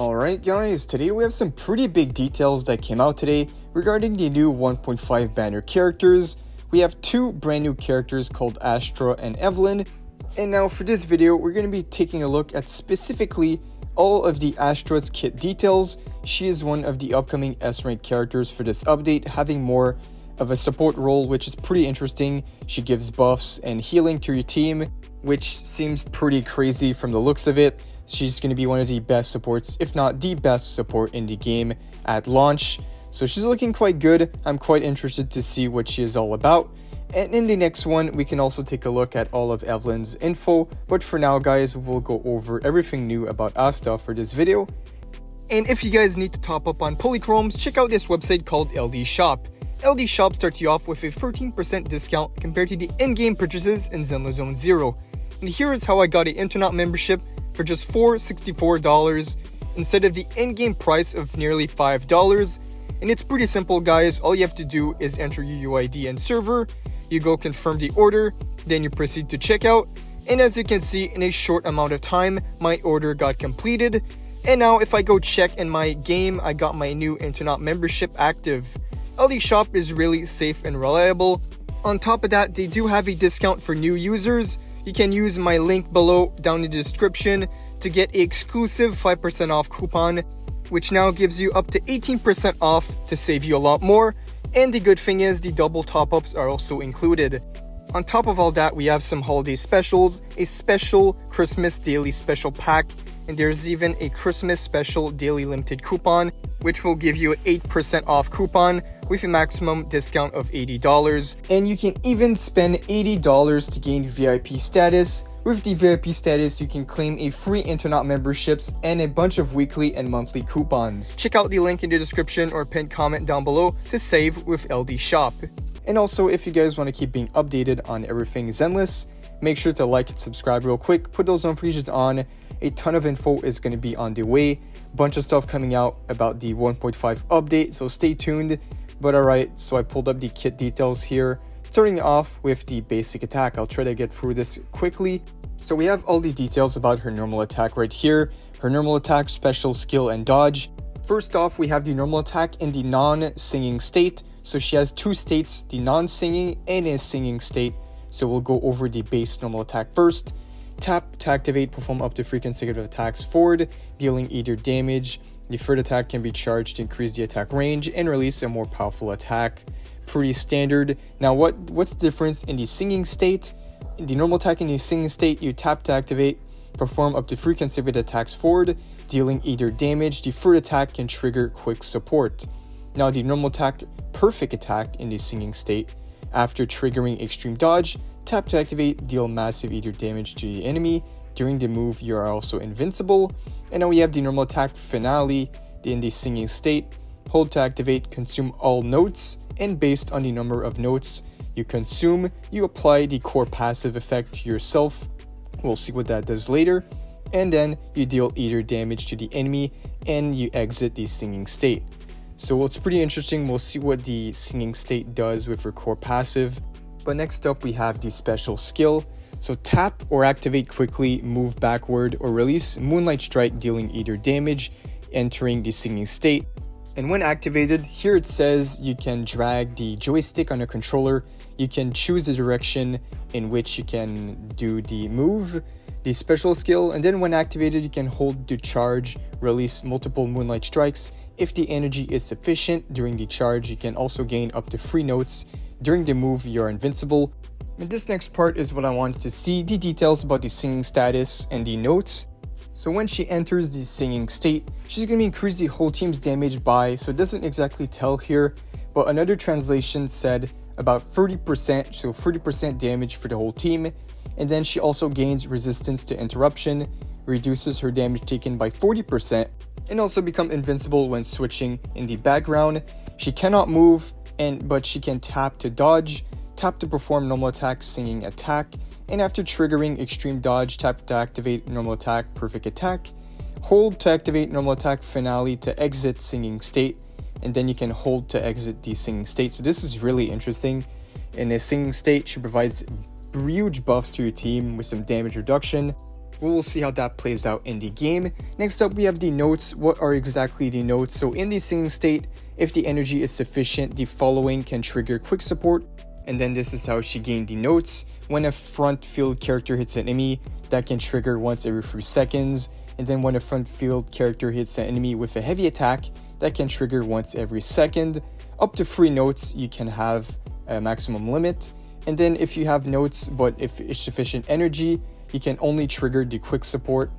Alright guys, today we have some pretty big details that came out today regarding the new 1.5 banner characters. We have two brand new characters called Astra and Evelyn. And now for this video, we're going to be taking a look at specifically all of the Astra's kit details. She is one of the upcoming S-rank characters for this update, having more of a support role, which is pretty interesting. She gives buffs and healing to your team, which seems pretty crazy from the looks of it. She's going to be one of the best supports, if not the best support in the game at launch. So she's looking quite good. I'm quite interested to see what she is all about. And in the next one, we can also take a look at all of Evelyn's info. But for now, guys, we will go over everything new about Astra for this video. And if you guys need to top up on polychromes, check out this website called LD Shop. LD Shop starts you off with a 13% discount compared to the in-game purchases in Zenless Zone 0. And here is how I got an internet membership for just $464 instead of the in-game price of nearly $5. And it's pretty simple, guys. All you have to do is enter your UID and server, you go confirm the order, then you proceed to checkout. And as you can see, in a short amount of time, my order got completed. And now if I go check in my game, I got my new internet membership active. LD Shop is really safe and reliable. On top of that, they do have a discount for new users. You can use my link below down in the description to get an exclusive 5% off coupon, which now gives you up to 18% off to save you a lot more. And the good thing is the double top-ups are also included. On top of all that, we have some holiday specials, a special Christmas daily special pack, and there's even a Christmas special daily limited coupon, which will give you an 8% off coupon with a maximum discount of $80. And you can even spend $80 to gain VIP status. With the VIP status, you can claim a free internet memberships and a bunch of weekly and monthly coupons. Check out the link in the description or pinned comment down below to save with LD Shop. And also, if you guys want to keep being updated on everything Zenless, make sure to like and subscribe real quick, put those notifications on. A ton of info is going to be on the way, bunch of stuff coming out about the 1.5 update, so stay tuned. But alright, so I pulled up the kit details here, starting off with the basic attack. I'll try to get through this quickly. So we have all the details about her normal attack right here, her normal attack, special, skill, and dodge. First off, we have the normal attack in the non-singing state. So she has two states, the non-singing and a singing state. So we'll go over the base normal attack first. Tap to activate, perform up to 3 consecutive attacks forward, dealing either damage. The third attack can be charged to increase the attack range and release a more powerful attack. Pretty standard. Now what's the difference in the singing state? In the normal attack in the singing state, you tap to activate, perform up to 3 consecutive attacks forward, dealing either damage. The third attack can trigger quick support. Now the normal attack, perfect attack in the singing state, after triggering extreme dodge, tap to activate, deal massive either damage to the enemy. During the move, you are also invincible. And now we have the normal attack finale in the singing state. Hold to activate, consume all notes, and based on the number of notes you consume, you apply the core passive effect to yourself. We'll see what that does later. And then you deal either damage to the enemy and you exit the singing state. So it's pretty interesting. We'll see what the singing state does with her core passive. But next up, we have the special skill. So tap or activate quickly, move backward, or release Moonlight Strike, dealing either damage, entering the singing state. And when activated, here it says you can drag the joystick on a controller. You can choose the direction in which you can do the move, the special skill, and then when activated, you can hold to charge, release multiple Moonlight Strikes. If the energy is sufficient during the charge, you can also gain up to 3 notes. During the move, you're invincible. And this next part is what I wanted to see, the details about the singing status and the notes. So when she enters the singing state, she's going to increase the whole team's damage by, so it doesn't exactly tell here, but another translation said about 30%, so 30% damage for the whole team. And then she also gains resistance to interruption, reduces her damage taken by 40%, and also become invincible when switching in the background. She cannot move, but she can tap to dodge, tap to perform normal attack, singing attack, and after triggering extreme dodge, tap to activate normal attack, perfect attack, hold to activate normal attack, finale to exit singing state, and then you can hold to exit the singing state. So this is really interesting. In a singing state, she provides huge buffs to your team with some damage reduction. We'll see how that plays out in the game. Next up, we have the notes. What are exactly the notes? So in the singing state, if the energy is sufficient, the following can trigger quick support. And then this is how she gained the notes. When a front field character hits an enemy, that can trigger once every 3 seconds. And then when a front field character hits an enemy with a heavy attack, that can trigger once every second. Up to 3 notes, you can have a maximum limit. And then if you have notes, but if it's sufficient energy, you can only trigger the quick support.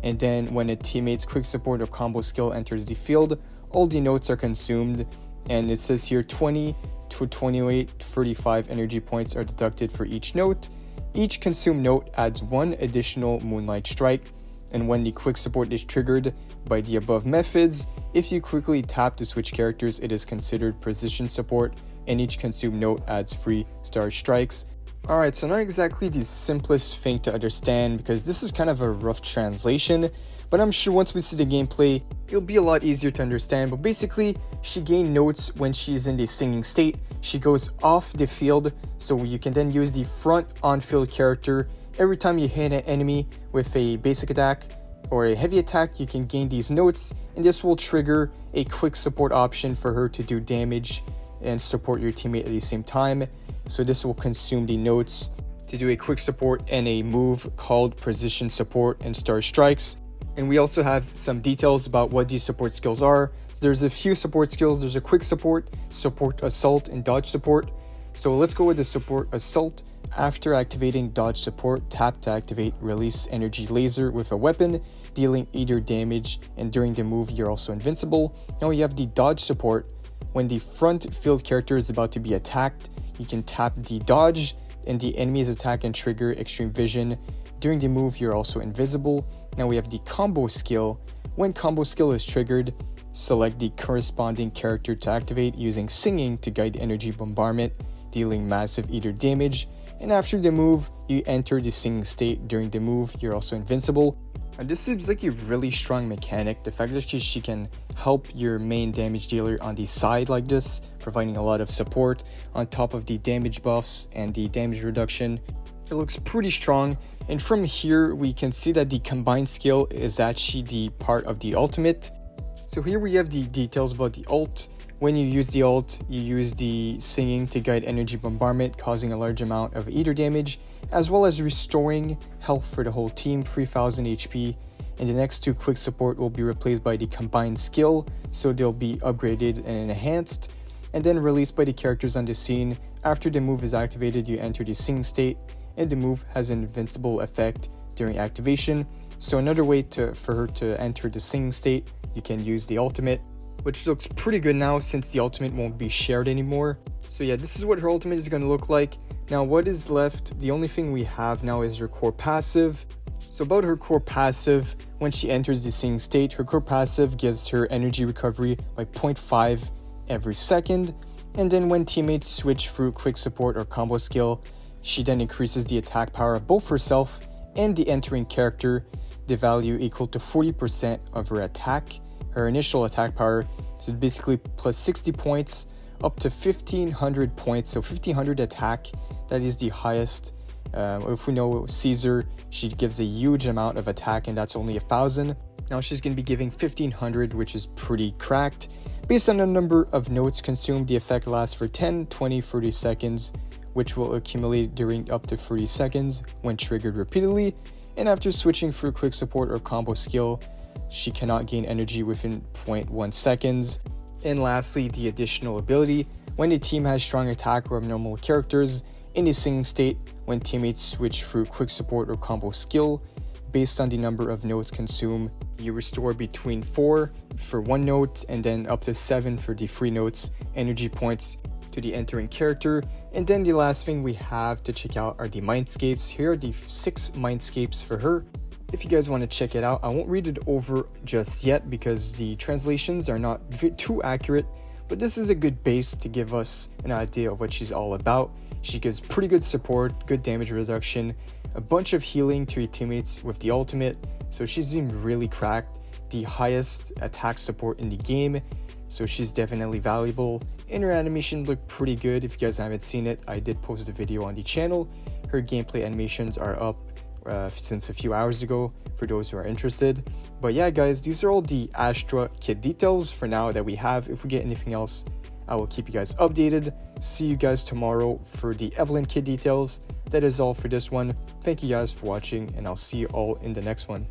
And then when a teammate's quick support or combo skill enters the field, all the notes are consumed. And it says here 20 to 28, 35 energy points are deducted for each note. Each consumed note adds 1 additional Moonlight Strike. And when the quick support is triggered by the above methods, if you quickly tap to switch characters, it is considered precision support, and each consumed note adds 3 star strikes. Alright, so not exactly the simplest thing to understand because this is kind of a rough translation, but I'm sure once we see the gameplay, it'll be a lot easier to understand. But basically, she gains notes when she's in the singing state. She goes off the field, so you can then use the front on-field character. Every time you hit an enemy with a basic attack or a heavy attack, you can gain these notes, and this will trigger a quick support option for her to do damage and support your teammate at the same time. So this will consume the notes to do a quick support and a move called precision support and star strikes. And we also have some details about what these support skills are. So there's a few support skills. There's a quick support, support assault, and dodge support. So let's go with the support assault. After activating dodge support, tap to activate release energy laser with a weapon, dealing either damage, and during the move you're also invincible. Now we have the dodge support. When the front field character is about to be attacked, you can tap the dodge and the enemy's attack and trigger extreme vision. During the move, you're also invisible. Now we have the combo skill. When combo skill is triggered, select the corresponding character to activate using singing to guide energy bombardment, dealing massive ether damage. And after the move, you enter the singing state. During the move, you're also invincible. And this seems like a really strong mechanic. The fact that she can help your main damage dealer on the side like this, providing a lot of support on top of the damage buffs and the damage reduction. It looks pretty strong. And from here, we can see that the combined skill is actually the part of the ultimate. So here we have the details about the ult. When you use the ult, you use the singing to guide energy bombardment, causing a large amount of ether damage, as well as restoring health for the whole team, 3000 HP. And the next 2 quick support will be replaced by the combined skill, so they'll be upgraded and enhanced, and then released by the characters on the scene. After the move is activated, you enter the singing state, and the move has an invincible effect during activation. So another way for her to enter the singing state, you can use the ultimate, which looks pretty good now since the ultimate won't be shared anymore. So yeah, this is what her ultimate is going to look like. Now what is left, the only thing we have now is her core passive. So about her core passive, when she enters the singing state, her core passive gives her energy recovery by 0.5 every second. And then when teammates switch through quick support or combo skill, she then increases the attack power of both herself and the entering character, the value equal to 40% of her attack. Her initial attack power, so basically plus 60 points up to 1500 points, so 1500 attack. That is the highest. If we know Caesar, she gives a huge amount of attack, and that's only 1000. Now she's going to be giving 1500, which is pretty cracked. Based on the number of notes consumed, the effect lasts for 10, 20, 30 seconds, which will accumulate during up to 30 seconds when triggered repeatedly. And after switching through quick support or combo skill, she cannot gain energy within 0.1 seconds. And lastly, the additional ability. When the team has strong attack or abnormal characters in the singing state, when teammates switch through quick support or combo skill, based on the number of notes consumed, you restore between 4 for 1 note and then up to 7 for the 3 notes energy points to the entering character. And then the last thing we have to check out are the mindscapes. Here are the 6 mindscapes for her. If you guys want to check it out, I won't read it over just yet because the translations are not too accurate, but this is a good base to give us an idea of what she's all about. She gives pretty good support, good damage reduction, a bunch of healing to your teammates with the ultimate, so she's really cracked, the highest attack support in the game, so she's definitely valuable. And her animation looked pretty good. If you guys haven't seen it, I did post a video on the channel. Her gameplay animations are up since a few hours ago for those who are interested. But yeah guys, these are all the Astra kit details for now that we have. If we get anything else, I will keep you guys updated. See you guys tomorrow for the Evelyn kit details. That is all for this one. Thank you guys for watching, and I'll see you all in the next one.